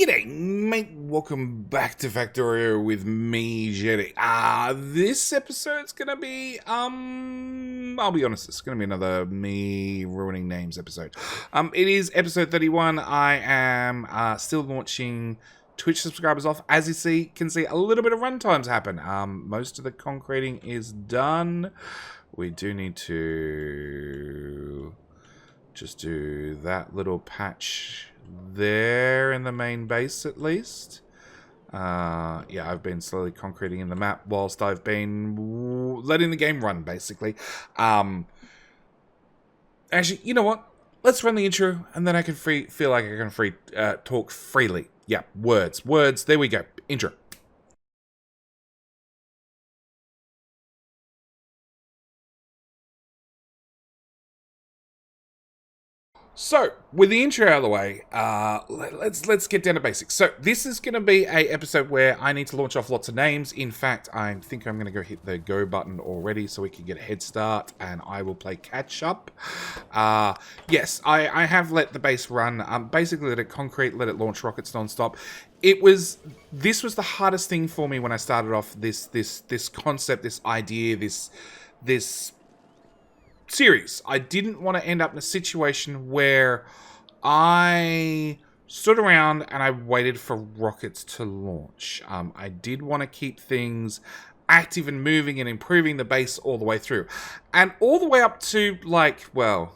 G'day, mate. Welcome back to Factorio with me, Jetty. This episode's gonna be, I'll be honest, it's gonna be another me ruining names episode. It is episode 31. I am, still launching Twitch subscribers off. As you can see a little bit of run times happen. Most of the concreting is done. We do need to just do that little patch there in the main base at least. Yeah, I've been slowly concreting in the map whilst I've been letting the game run, basically. Actually, you know what? Let's run the intro, and then I can feel like I can talk freely. Yeah, words. There we go. Intro. So, with the intro out of the way, let's get down to basics. So, this is going to be a episode where I need to launch off lots of names. In fact, I think I'm going to go hit the go button already so we can get a head start, and I will play catch up. Yes, I have let the base run. Basically, let it concrete, let it launch rockets non-stop. This was the hardest thing for me when I started off this concept, this idea, this series. I didn't want to end up in a situation where I stood around and I waited for rockets to launch. I did want to keep things active and moving and improving the base all the way through. And all the way up to, like, well,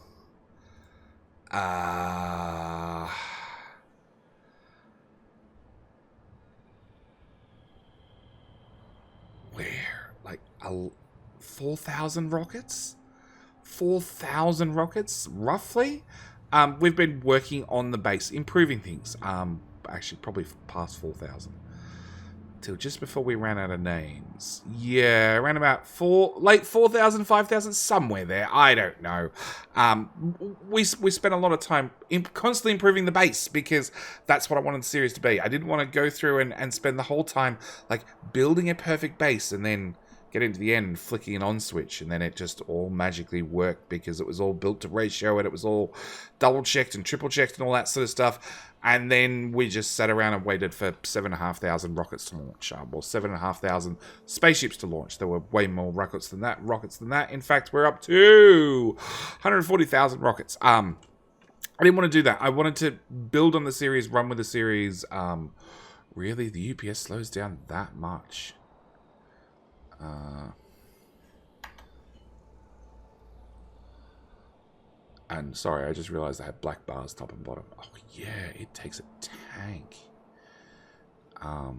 where? Like, 4,000 rockets? 4,000 rockets, roughly. We've been working on the base, improving things. Actually, probably past 4,000. Till just before we ran out of names. Yeah, around about late 4,000, 5,000, somewhere there. I don't know. We spent a lot of time constantly improving the base because that's what I wanted the series to be. I didn't want to go through and spend the whole time like building a perfect base and then get into the end and flicking an on switch, and then it just all magically worked because it was all built to ratio and it was all double checked and triple checked and all that sort of stuff. And then we just sat around and waited for 7,500 rockets to launch, or 7,500 spaceships to launch. There were way more rockets than that. In fact, we're up to 140,000 rockets. I didn't want to do that. I wanted to build on the series, run with the series. Really, the UPS slows down that much. And sorry, I just realized I had black bars top and bottom. Oh yeah, it takes a tank. I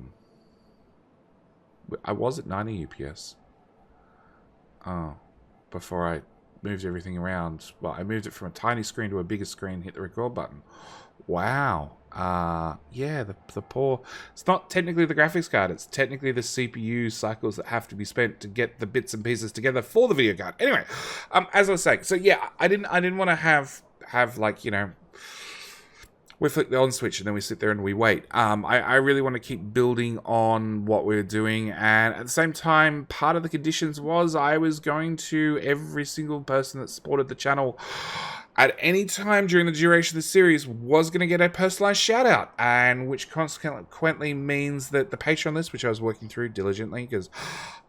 was at 90 UPS. Oh, before I moved everything around. Well, I moved it from a tiny screen to a bigger screen, hit the record button. Wow. Yeah, the poor... It's not technically the graphics card. It's technically the CPU cycles that have to be spent to get the bits and pieces together for the video card. Anyway, as I was saying, so yeah, I didn't want to have like, you know, we flick the on switch and then we sit there and we wait. I really want to keep building on what we're doing, and at the same time, part of the conditions was I was going to every single person that supported the channel at any time during the duration of the series was going to get a personalized shout out, and which consequently means that the Patreon list, which I was working through diligently because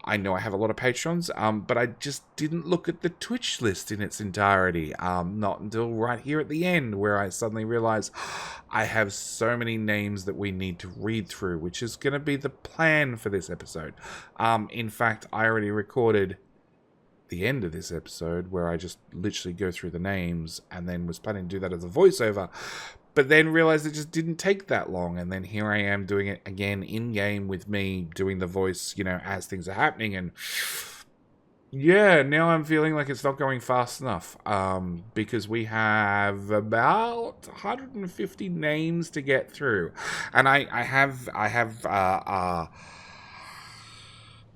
I know I have a lot of patrons, but I just didn't look at the Twitch list in its entirety, not until right here at the end where I suddenly realized I have so many names that we need to read through, which is going to be the plan for this episode. In fact, I already recorded the end of this episode where I just literally go through the names and then was planning to do that as a voiceover, but then realized it just didn't take that long, and then here I am doing it again in game with me doing the voice, you know, as things are happening. And yeah, now I'm feeling like it's not going fast enough, because we have about 150 names to get through, and I have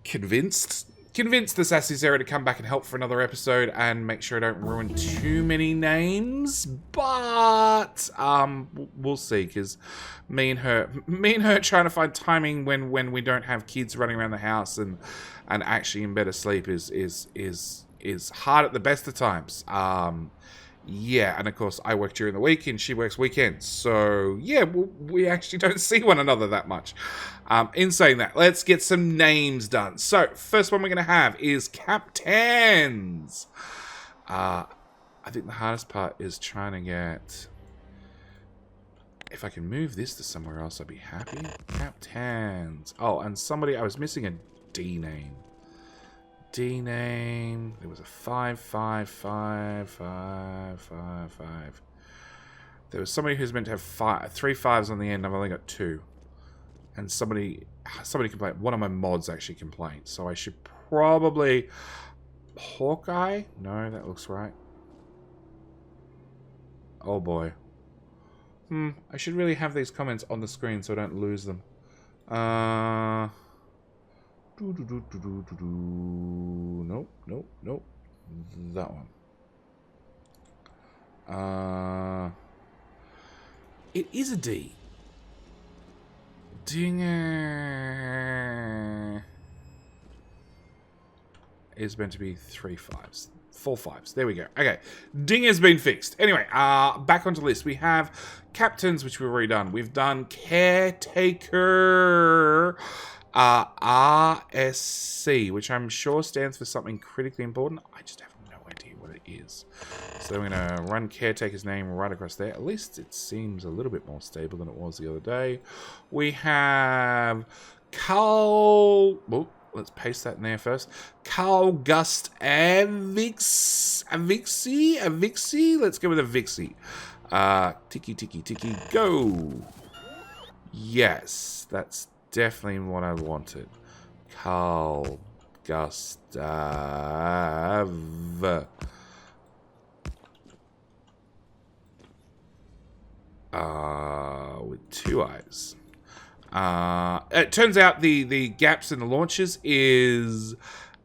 convinced the Sassy Sarah to come back and help for another episode and make sure I don't ruin too many names, but we'll see, because me and her trying to find timing when we don't have kids running around the house and actually in better sleep is hard at the best of times. Yeah, and of course I work during the week and she works weekends. So yeah, we actually don't see one another that much. In saying that, let's get some names done. So first one we're going to have is captains. I think the hardest part is trying to get... If I can move this to somewhere else, I'd be happy. Captains. Oh, and somebody... I was missing a D name. D name. There was a 5555555. There was somebody who's meant to have 3 5s on the end. I've only got 2. And somebody complained. One of my mods actually complained. So I should probably... Hawkeye? No, that looks right. Oh boy. I should really have these comments on the screen so I don't lose them. Nope, nope, nope. That one. It is a D. Dinger is meant to be 3 5s. 4 5s. There we go. Okay. Dinger's been fixed. Anyway, back onto the list. We have captains, which we've already done. We've done caretaker. RSC, which I'm sure stands for something critically important. I just have no idea what it is. So I'm going to run caretaker's name right across there. At least it seems a little bit more stable than it was the other day. We have Carl... Oh, let's paste that in there first. Carl Gust Avixi? Let's go with Avixi. Ticky, ticky, ticky, go. Yes, that's definitely what I wanted. Carl Gustav. With 2 eyes. It turns out the gaps in the launches is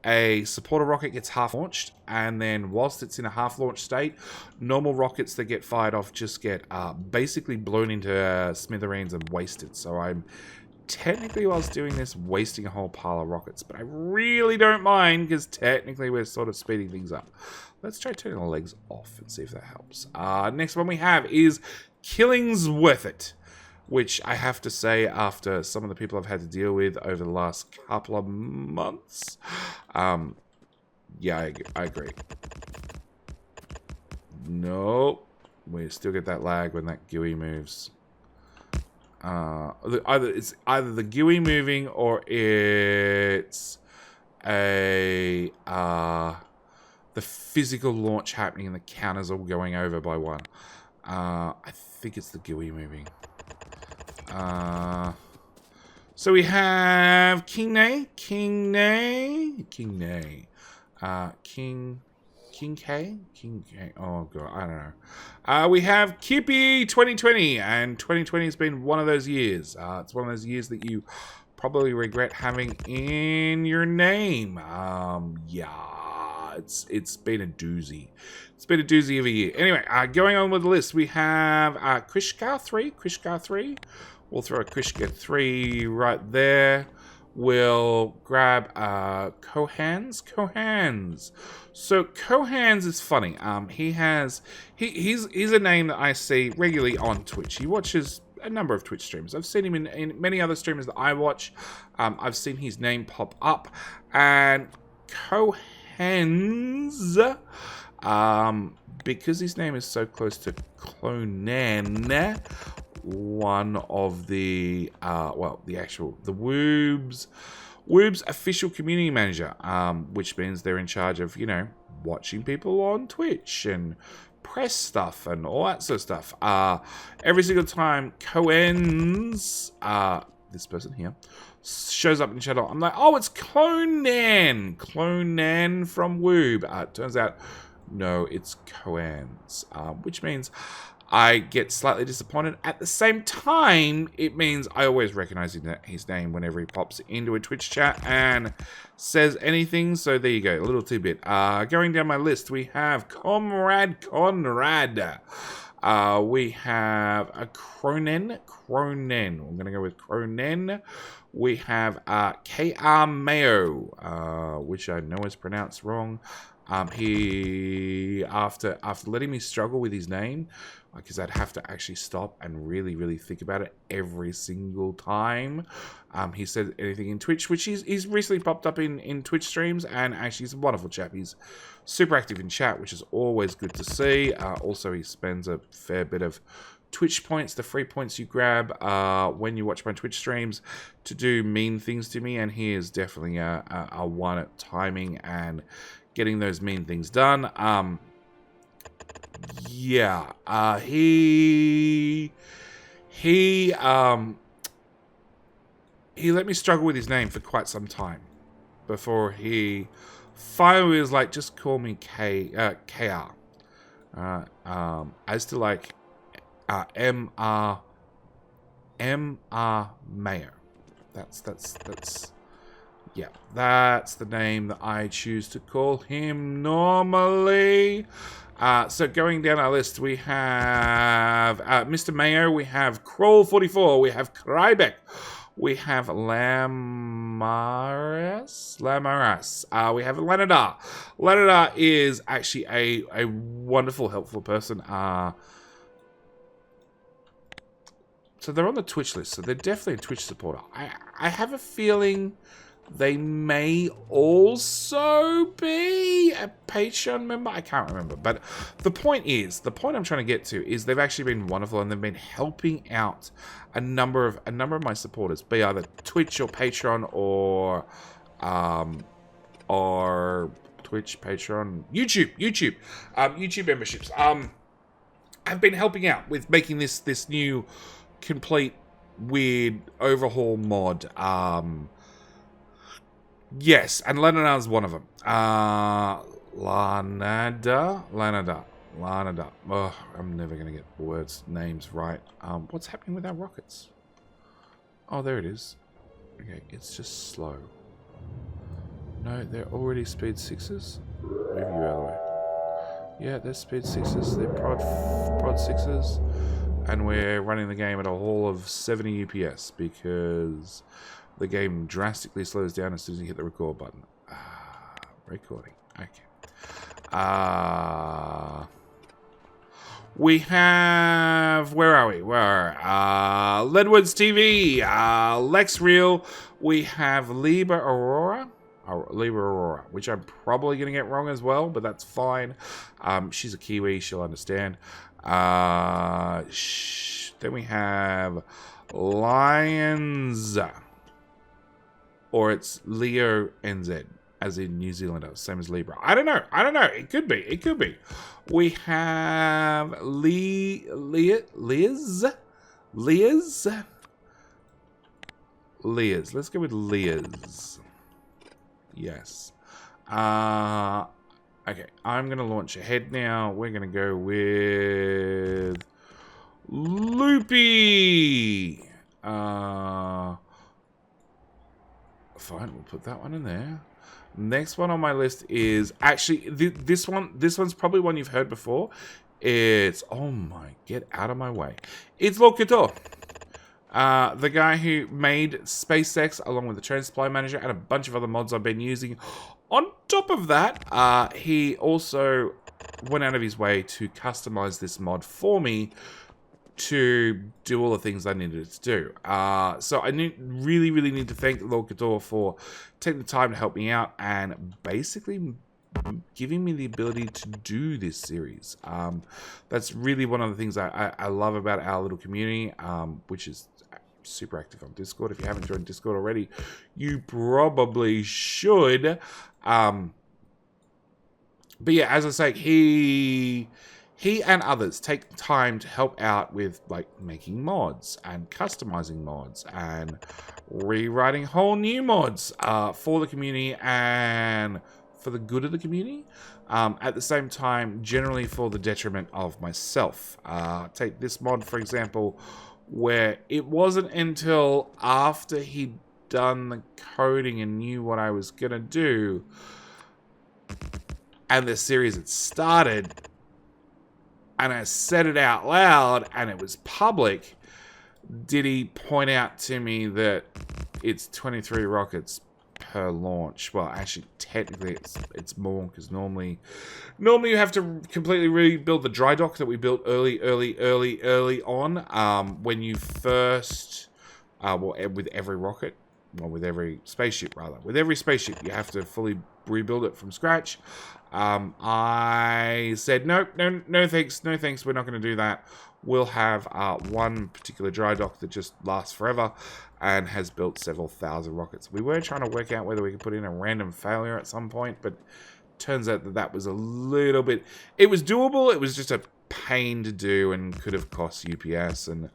a supporter rocket gets half launched, and then whilst it's in a half launch state, normal rockets that get fired off just get basically blown into smithereens and wasted. So I'm technically, whilst doing this, wasting a whole pile of rockets, but I really don't mind because technically we're sort of speeding things up. Let's try turning the legs off and see if that helps. Next one we have is Killing's Worth It, which I have to say, after some of the people I've had to deal with over the last couple of months, yeah, I agree. Nope. We still get that lag when that GUI moves. It's either the GUI moving or it's the physical launch happening and the counters all going over by 1. I think it's the GUI moving. So we have King K. Oh god, I don't know. We have Kippy 2020, and 2020 has been one of those years. It's one of those years that you probably regret having in your name. Yeah, it's been a doozy. It's been a doozy of a year. Anyway, going on with the list, we have Krishka 3. We'll throw a Krishka 3 right there. We'll grab Kohans. So Kohans is funny. He's a name that I see regularly on Twitch. He watches a number of Twitch streams. I've seen him in many other streamers that I watch. I've seen his name pop up. And Kohans, because his name is so close to Clonan, one of the the Woob's official community manager, which means they're in charge of, you know, watching people on Twitch and press stuff and all that sort of stuff. Every single time Cohen's, this person here, shows up in the channel, I'm like, oh, it's Clonan from Woob. It turns out, no, it's Cohen's, which means I get slightly disappointed. At the same time, it means I always recognize his name whenever he pops into a Twitch chat and says anything. So there you go, a little tidbit. Going down my list, we have Comrade Conrad. We have a Cronen. I'm going to go with Cronen. We have KR Mayo, which I know is pronounced wrong. He after letting me struggle with his name, because I'd have to actually stop and really think about it every single time. He said anything in Twitch, which he's recently popped up in Twitch streams, and actually he's a wonderful chap. He's super active in chat, which is always good to see. Also, he spends a fair bit of Twitch points, the free points you grab when you watch my Twitch streams, to do mean things to me, and he is definitely a one at timing and getting those mean things done. Yeah, he let me struggle with his name for quite some time before he finally was like, just call me KR. As to like MR Mayo. That's yeah, that's the name that I choose to call him normally. So going down our list, we have Mr. Mayo, we have Kroll44, we have Krybeck, we have Lamaras, we have Lanadar. Lanadar is actually a wonderful, helpful person. So they're on the Twitch list, so they're definitely a Twitch supporter. I have a feeling they may also be a Patreon member. I can't remember. But the point I'm trying to get to is they've actually been wonderful, and they've been helping out a number of my supporters, be either Twitch or Patreon or Twitch, Patreon, YouTube memberships. I've been helping out with making this new complete weird overhaul mod. Yes, and Lenadar's one of them. Lanada. Oh, I'm never going to get the names right. What's happening with our rockets? Oh, there it is. Okay, it's just slow. No, they're already speed 6s. Move you out of the way. Yeah, they're speed 6s. They're prod 6s. And we're running the game at a haul of 70 UPS because the game drastically slows down as soon as you hit the record button. Recording. Okay. We have... Where are we? Ledwoods TV. Lex Real. We have Libra Aurora, which I'm probably going to get wrong as well, but that's fine. She's a Kiwi. She'll understand. Then we have Lions, or it's Leo NZ, as in New Zealander, same as Libra. I don't know. It could be. We have Liz. Let's go with Liz. Yes. Okay, I'm going to launch ahead now. We're going to go with Loopy. Fine, we'll put that one in there. Next one on my list is actually this one. This one's probably one you've heard before. It's get out of my way. It's Lord Couture, the guy who made SpaceX along with the Train Supply Manager and a bunch of other mods I've been using. On top of that, he also went out of his way to customize this mod for me to do all the things I needed it to do. So I really need to thank Lord Couture for taking the time to help me out and basically giving me the ability to do this series. That's really one of the things I love about our little community, which is super active on Discord. If you haven't joined Discord already, you probably should. But yeah, as I say, he and others take time to help out with like making mods and customizing mods and rewriting whole new mods for the community and for the good of the community. At the same time, generally for the detriment of myself. Take this mod, for example, where it wasn't until after he'd done the coding and knew what I was going to do and the series had started and I said it out loud and it was public, did he point out to me that it's 23 rockets per launch. Well, actually, technically, it's more, because normally you have to completely rebuild the dry dock that we built early on. When you first, well, with every rocket, well, with every spaceship, rather. With every spaceship, you have to fully rebuild it from scratch. I said, no thanks, we're not going to do that. We'll have one particular dry dock that just lasts forever and has built several thousand rockets. We were trying to work out whether we could put in a random failure at some point, but turns out that was a little bit... It was doable, it was just a pain to do and could have cost UPS, and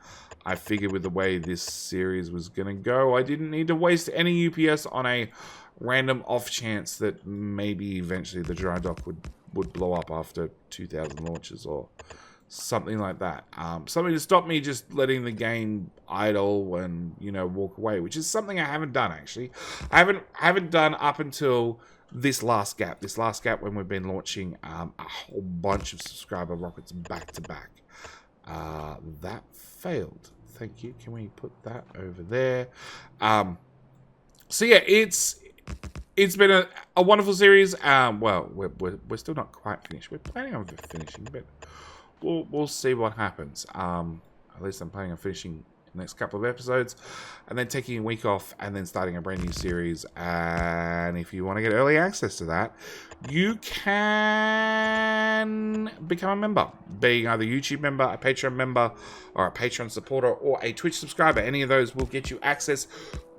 I figured with the way this series was going to go, I didn't need to waste any UPS on a random off chance that maybe eventually the dry dock would blow up after 2,000 launches or something like that. Something to stop me just letting the game idle and, you know, walk away, which is something I haven't done, actually. I haven't done up until this last gap. This last gap when we've been launching a whole bunch of subscriber rockets back to back. That failed. Thank you. Can we put that over there? So yeah, it's been a wonderful series. Well, we're still not quite finished. We're planning on finishing, but we'll see what happens. At least I'm planning on finishing the next couple of episodes, and then taking a week off, and then starting a brand new series. And if you want to get early access to that, you can become a member, being either a YouTube member, a Patreon member, or a Patreon supporter, or a Twitch subscriber. Any of those will get you access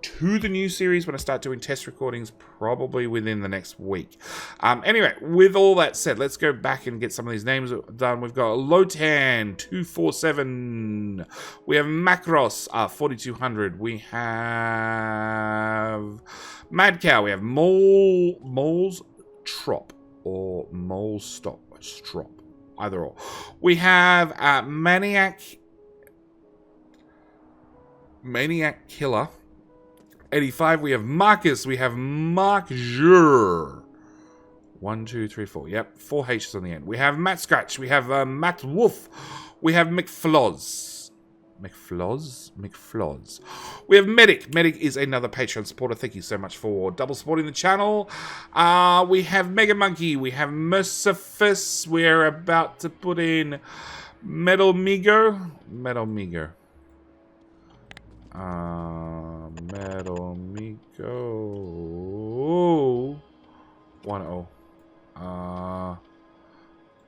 to the new series when I start doing test recordings, probably within the next week. Anyway, with all that said, let's go back and get some of these names done. We've got Lotan247. We have Macross 4200. We have Mad Cow. We have Mole's Trop or Mole Stop Strop. Either or. We have Maniac Killer 85. We have Marcus. We have Mark Jur. 1, 2, 3, 4. Yep, 4 H's on the end. We have Matt Scratch. We have Matt Wolf. We have McFloz. McFloz. We have Medic. Medic is another Patreon supporter. Thank you so much for double supporting the channel. We have Mega Monkey. We have Mercifus. We're about to put in Metal Migo. Metal Migo. Migo 1-0.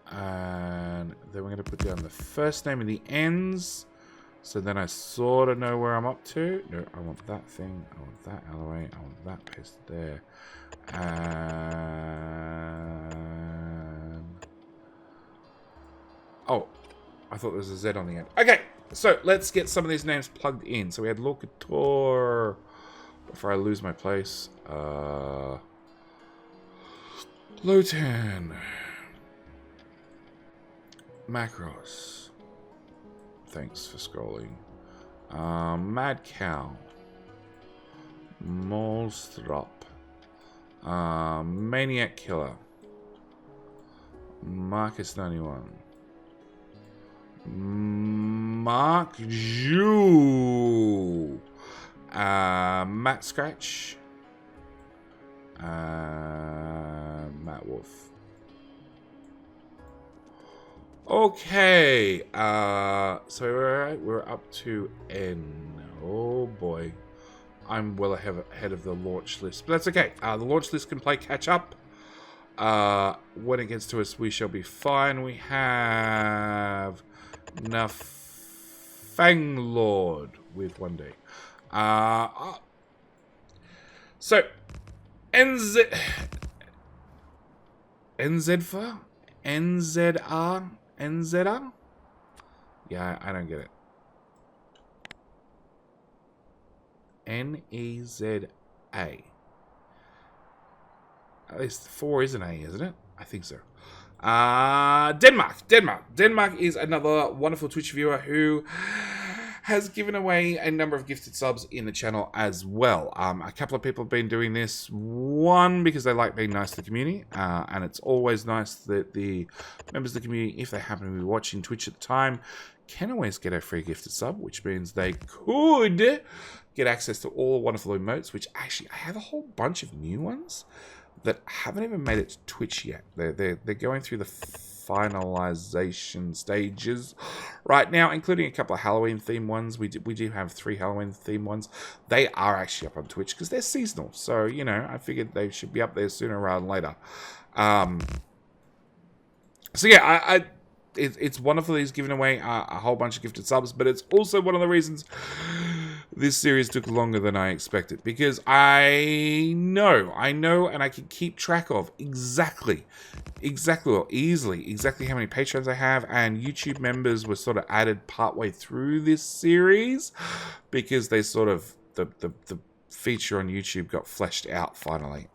And then we're going to put down the first name and the ends, so then I sort of know where I'm up to. No, I want that thing. I want that out of the way. I want that pasted there. And oh, I thought there was a Z on the end. Okay. So, let's get some of these names plugged in. So, we had Locator. Before I lose my place. Lotan. Macross. Thanks for scrolling. Mad Cow. Molstrop. Maniac Killer. Marcus 91. Mark Ju. Matt Scratch. Matt Wolf. Okay. So we're up to N. Oh boy. I'm well ahead of the launch list. But that's okay. The launch list can play catch up. When it gets to us, we shall be fine. We have Nafang Lord with 1 day. So NZR? Yeah, I don't get it. NEZA. At least 4 is an A, isn't it? I think so. Denmark is another wonderful Twitch viewer who has given away a number of gifted subs in the channel as well. A couple of people have been doing this. One, because they like being nice to the community, and it's always nice that the members of the community, if they happen to be watching Twitch at the time, can always get a free gifted sub, which means they could get access to all wonderful emotes, which actually I have a whole bunch of new ones that haven't even made it to Twitch yet. They're going through the finalization stages right now, including a couple of Halloween themed ones. We do have 3 Halloween themed ones. They are actually up on Twitch because they're seasonal. So, you know, I figured they should be up there sooner rather than later. So yeah, it's wonderful that he's giving away a whole bunch of gifted subs, but it's also one of the reasons this series took longer than I expected, because I know, and I can keep track of exactly how many patrons I have, and YouTube members were sort of added partway through this series because they sort of, the feature on YouTube got fleshed out finally.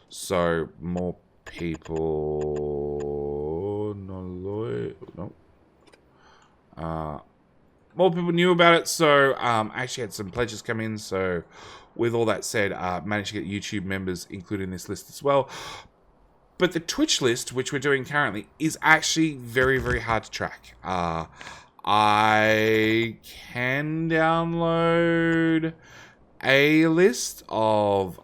So more people, more people knew about it, so I actually had some pledges come in. So with all that said, managed to get YouTube members included in this list as well. But the Twitch list, which we're doing currently, is actually very, very hard to track. I can download a list of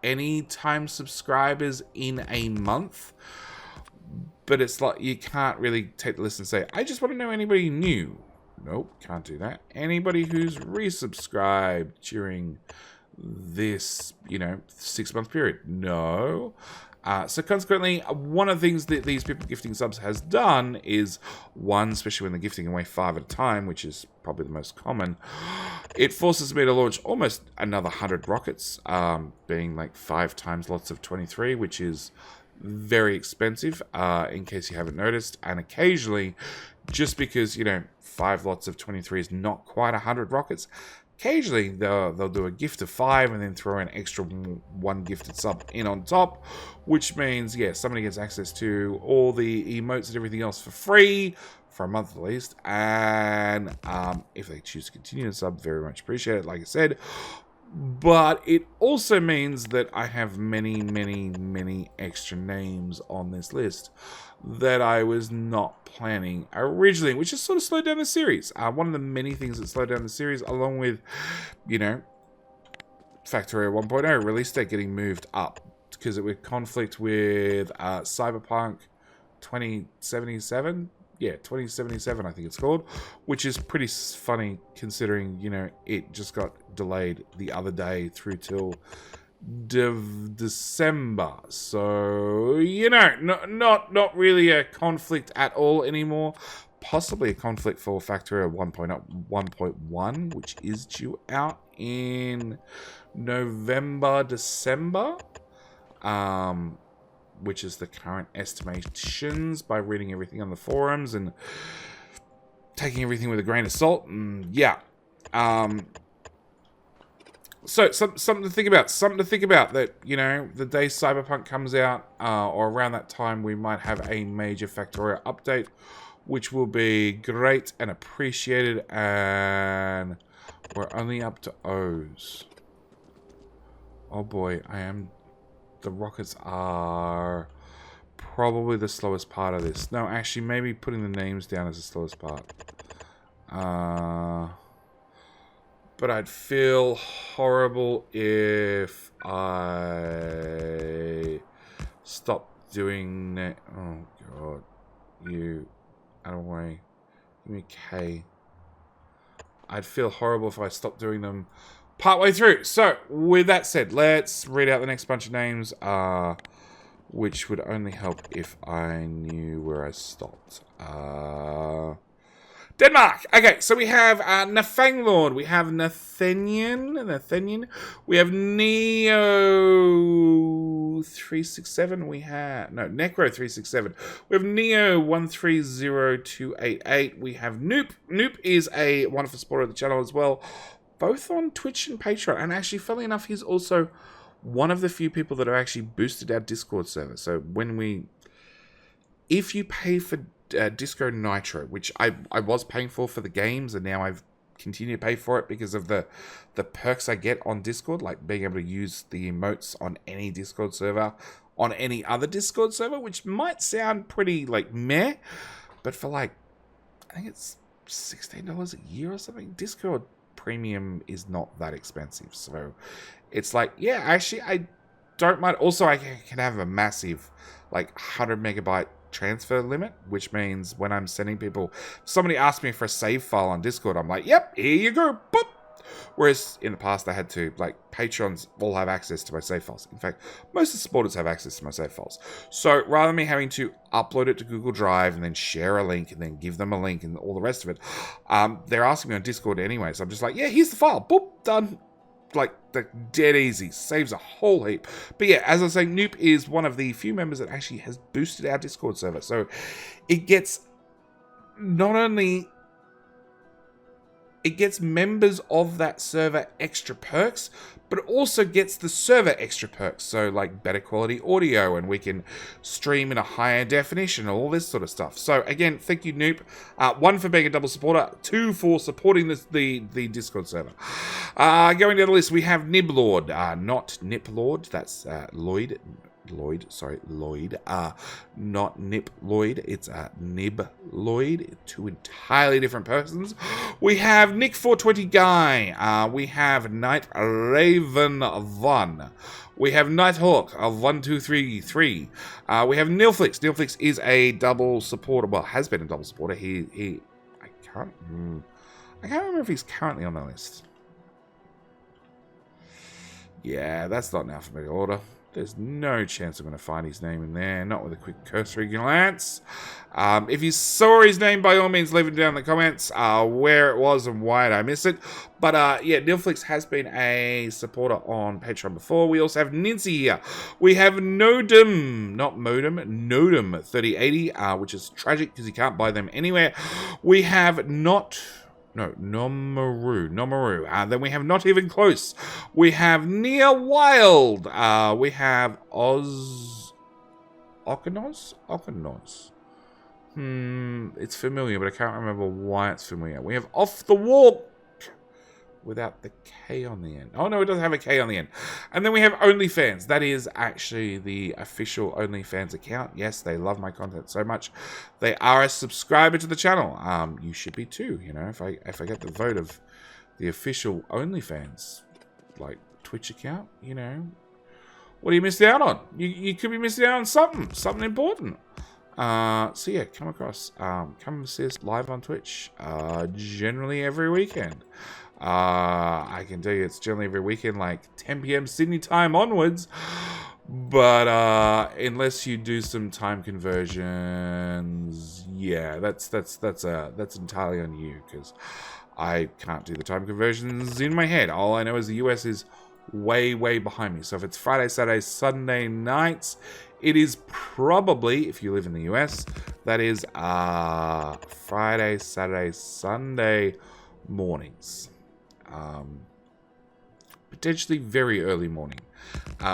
anytime subscribers in a month, but it's like you can't really take the list and say, I just want to know anybody new. Nope, can't do that. Anybody who's resubscribed during this, 6-month period. No. So consequently, one of the things that these people gifting subs has done is, one, especially when they're gifting away 5 at a time, which is probably the most common, it forces me to launch almost another 100 rockets, being like 5 times lots of 23, which is very expensive, in case you haven't noticed. And occasionally, just because, 5 lots of 23 is not quite 100 rockets, occasionally they'll do a gift of 5 and then throw an extra 1 gifted sub in on top, which means, yeah, somebody gets access to all the emotes and everything else for free, for a month at least. And if they choose to continue the sub, very much appreciate it, like I said. But it also means that I have many, many, many extra names on this list that I was not planning originally, which has sort of slowed down the series. One of the many things that slowed down the series, along with, Factorio 1.0 release date getting moved up, because it would conflict with Cyberpunk 2077. Yeah, 2077, I think it's called, which is pretty funny considering, it just got delayed the other day through till December. So, not really a conflict at all anymore. Possibly a conflict for Factorio 1.1, which is due out in November, December. Which is the current estimations by reading everything on the forums and taking everything with a grain of salt. And yeah. So something to think about. Something to think about that, the day Cyberpunk comes out, or around that time, we might have a major Factorio update, which will be great and appreciated. And we're only up to O's. Oh boy, the rockets are probably the slowest part of this. No, actually, maybe putting the names down is the slowest part. But I'd feel horrible if I stopped doing that. Oh, God. You, out of the way. Give me a K. I'd feel horrible if I stopped doing them partway through. So, with that said, let's read out the next bunch of names, which would only help if I knew where I stopped. Denmark! Okay, so we have Nafanglord, we have Nathanian, we have Neo367, we have, no, Necro367, we have Neo130288, we have Noop. Noop is a wonderful supporter of the channel as well, both on Twitch and Patreon. And actually, funnily enough, he's also one of the few people that have actually boosted our Discord server. So if you pay for Disco Nitro, which I was paying for the games, and now I've continued to pay for it because of the perks I get on Discord, like being able to use the emotes on any Discord server, on any other Discord server, which might sound pretty meh, but for I think it's $16 a year or something, Discord premium is not that expensive. So it's like, yeah, actually, I don't mind. Also, I can have a massive, like, 100 megabyte transfer limit, which means when I'm sending people, somebody asks me for a save file on Discord, I'm like, yep, here you go, boop. Whereas in the past, I had to, like, patrons all have access to my save files. In fact, most of the supporters have access to my save files. So rather than me having to upload it to Google Drive and then share a link and then give them a link and all the rest of it, they're asking me on Discord anyway. So I'm just like, yeah, here's the file. Boop, done. Like, dead easy. Saves a whole heap. But yeah, as I was saying, Noop is one of the few members that actually has boosted our Discord server. So it gets not only... It gets members of that server extra perks, but it also gets the server extra perks. So like better quality audio, and we can stream in a higher definition, all this sort of stuff. So again, thank you, Noop. 1 for being a double supporter, 2 for supporting the Discord server. Going down the list, we have Niblord, not Niplord. That's Lloyd, not Nip Lloyd, it's Nib Lloyd, 2 entirely different persons. We have Nick 420 Guy, we have Night Raven 1, we have Nighthawk of 1233, we have Nilflix. Nilflix is a double supporter, well, has been a double supporter. I can't remember if he's currently on the list. Yeah, that's not in alphabetical order. There's no chance I'm going to find his name in there. Not with a quick cursory glance. If you saw his name, by all means, leave it down in the comments where it was and why did I miss it. But yeah, Nilflix has been a supporter on Patreon before. We also have Nincy here. We have Nodum, not Modem, Nodum 3080, which is tragic because you can't buy them anywhere. We have Nomaru. Then we have Not Even Close. We have Near Wild. We have Okanos? It's familiar, but I can't remember why it's familiar. We have Off the Walk without the K on the end. Oh, no, it doesn't have a K on the end. And then we have OnlyFans. That is actually the official OnlyFans account. Yes, they love my content so much. They are a subscriber to the channel. You should be too, you know, if I get the vote of the official OnlyFans, like, Twitch account, you know. What are you missing out on? You could be missing out on something important. So yeah, come across. Come and see us live on Twitch, generally every weekend. I can tell you it's generally every weekend, like 10 p.m. Sydney time onwards. But unless you do some time conversions, yeah, that's entirely on you, because I can't do the time conversions in my head. All I know is the US is way behind me. So if it's Friday, Saturday, Sunday nights, it is probably, if you live in the US, that is Friday, Saturday, Sunday mornings. Potentially very early morning.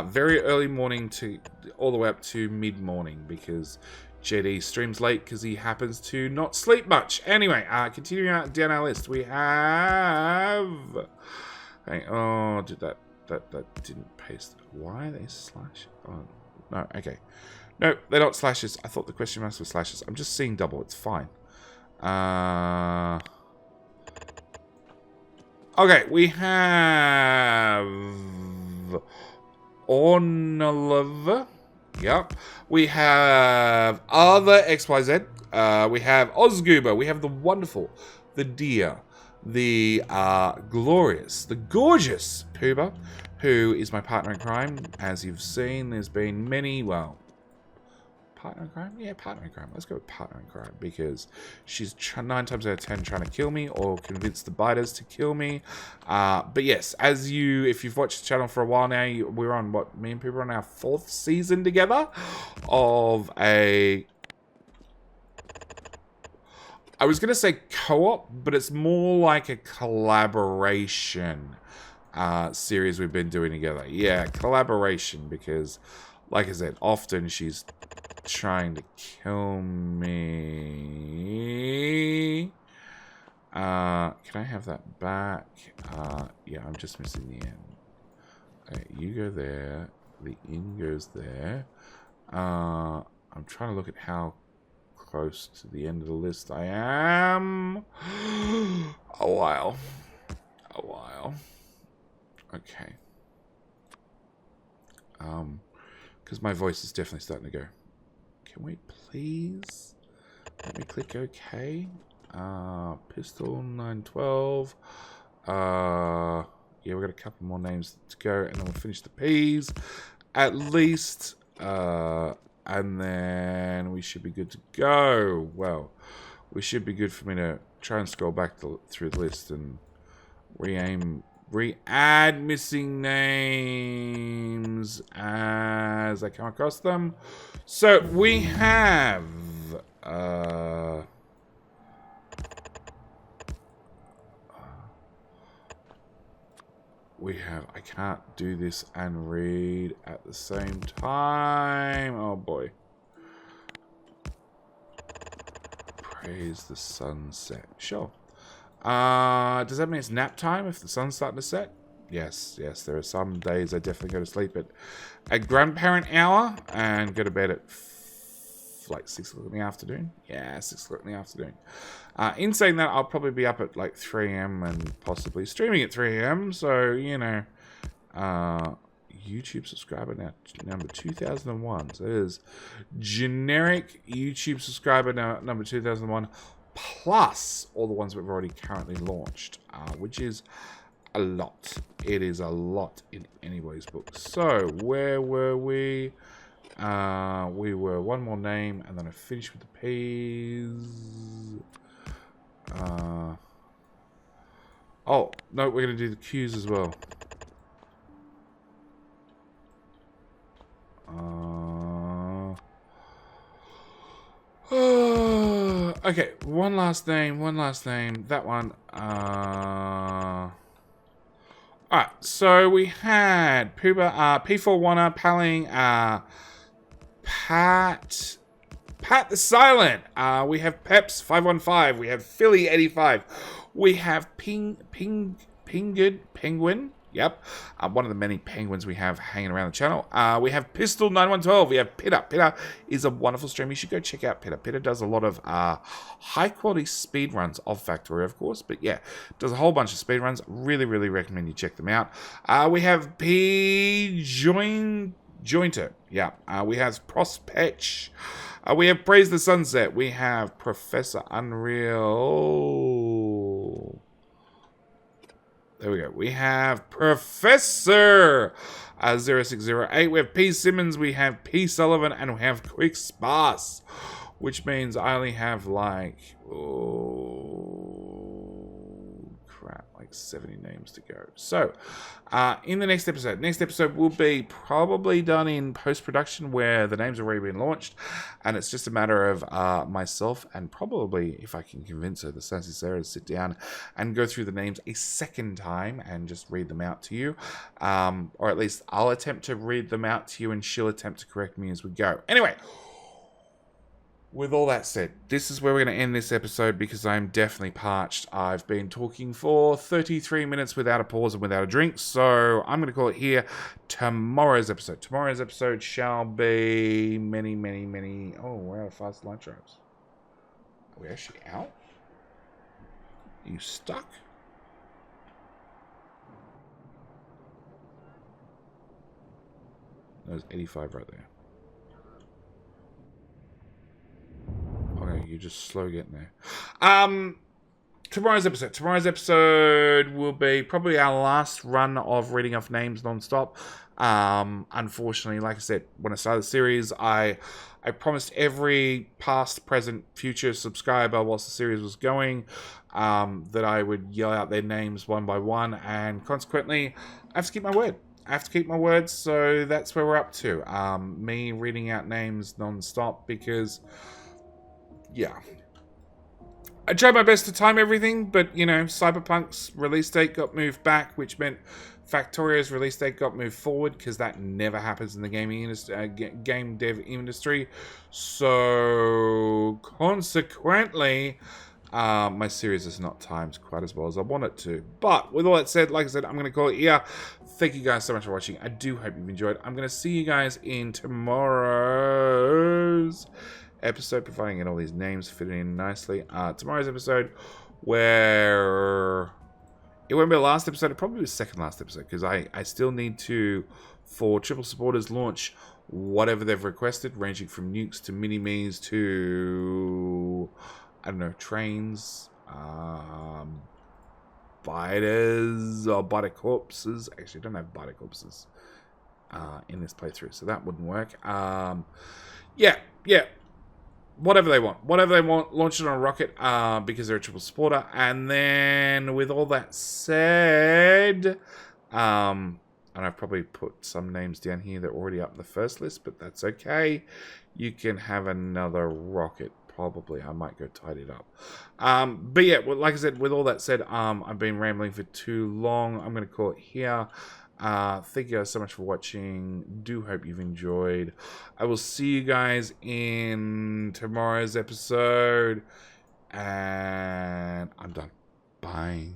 Very early morning to all the way up to mid-morning, because JD streams late because he happens to not sleep much. Anyway, continuing down our list, we have... Okay, oh, that didn't paste. Why are they slash? Oh, no, okay. No, they're not slashes. I thought the question marks were slashes. I'm just seeing double. It's fine. Okay, we have Ornolov. Yep. We have Other XYZ. We have Ozgoober. We have the wonderful, the dear, the glorious, the gorgeous Pooba, who is my partner in crime. As you've seen, there's been many, well, partner in crime? Yeah, partner in crime. Let's go with partner in crime, because she's 9 times out of 10 trying to kill me or convince the biters to kill me. But yes, if you've watched the channel for a while now, we're on, me and people are on our 4th season together of a... I was going to say co-op, but it's more like a collaboration series we've been doing together. Yeah, collaboration, because, like I said, often she's trying to kill me. Can I have that back? Yeah, I'm just missing the end. Okay, you go there. The in goes there. I'm trying to look at how close to the end of the list I am. A while. a while. Okay. Because my voice is definitely starting to go. Can we please let me click OK? Pistol 912. Yeah, we've got a couple more names to go, and then we'll finish the P's at least. And then we should be good to go. Well, we should be good for me to try and scroll back through the list and re-add missing names as I come across them. So we have I can't do this and read at the same time. Oh boy. Praise the sunset. Sure. Does that mean it's nap time if the sun's starting to set? Yes, yes. There are some days I definitely go to sleep at grandparent hour and go to bed at like 6 o'clock in the afternoon. Yeah, 6 o'clock in the afternoon. In saying that, I'll probably be up at like 3 a.m. and possibly streaming at 3 a.m. So, you know, YouTube subscriber now number 2001. So it is generic YouTube subscriber now number 2001 plus all the ones we've already currently launched, which is a lot. It is a lot in anybody's book. So where were we? We were one more name, and then I finished with the P's. Oh no, we're gonna do the Q's as well. Okay, one last name, that one. Alright, so we had Puba, P4 Wanna, Paling, Pat the Silent, we have Peps 515, we have Philly 85, we have Penguin, yep, one of the many penguins we have hanging around the channel. We have Pistol 9112. We have Pitta. Pitta is a wonderful stream. You should go check out Pitta. Pitta does a lot of high quality speed runs of Factorio, of course, but yeah, does a whole bunch of speed runs. Really, really recommend you check them out. We have P Jointer. Yeah. We have Prospech. We have Praise the Sunset. We have Professor Unreal. There we go. We have Professor 0608. We have P. Simmons. We have P. Sullivan. And we have Quick Sparse. Which means I only have like... Oh, crap. Like 70 names to go. So, in the next episode will be probably done in post-production where the names have already been launched. And it's just a matter of myself and probably, if I can convince her, the Sassy Sarah, to sit down and go through the names a second time and just read them out to you. Or at least I'll attempt to read them out to you and she'll attempt to correct me as we go. Anyway, with all that said, this is where we're going to end this episode because I'm definitely parched. I've been talking for 33 minutes without a pause and without a drink, so I'm going to call it here tomorrow's episode. Tomorrow's episode shall be many... Oh, we're out of fast light drives. Are we actually out? Are you stuck? There's 85 right there. Okay, you're just slow getting there. Tomorrow's episode will be probably our last run of reading off names non-stop. Unfortunately, like I said, when I started the series, I promised every past, present, future subscriber whilst the series was going that I would yell out their names one by one, and consequently, I have to keep my word. So that's where we're up to. Me reading out names non-stop because... yeah. I tried my best to time everything, but, you know, Cyberpunk's release date got moved back, which meant Factorio's release date got moved forward, because that never happens in the gaming industry, game dev industry. So, consequently, my series is not timed quite as well as I want it to. But, with all that said, like I said, I'm going to call it here. Thank you guys so much for watching. I do hope you've enjoyed. I'm going to see you guys in tomorrow's episode, providing all these names fit in nicely. Tomorrow's episode, where It won't be the last episode. It probably be the second last episode because I still need to, for triple supporters, launch whatever they've requested, ranging from nukes to mini-me's to, I don't know, trains, biters or biter corpses. Actually, I don't have biter corpses in this playthrough, so that wouldn't work. Yeah. Whatever they want, launch it on a rocket because they're a triple supporter. And then, with all that said, and I've probably put some names down here that are already up in the first list, but that's okay. You can have another rocket. Probably, I might go tidy it up. But yeah, well, like I said, with all that said, I've been rambling for too long. I'm going to call it here. Thank you guys so much for watching. Do hope you've enjoyed. I will see you guys in tomorrow's episode. And I'm done. Bye.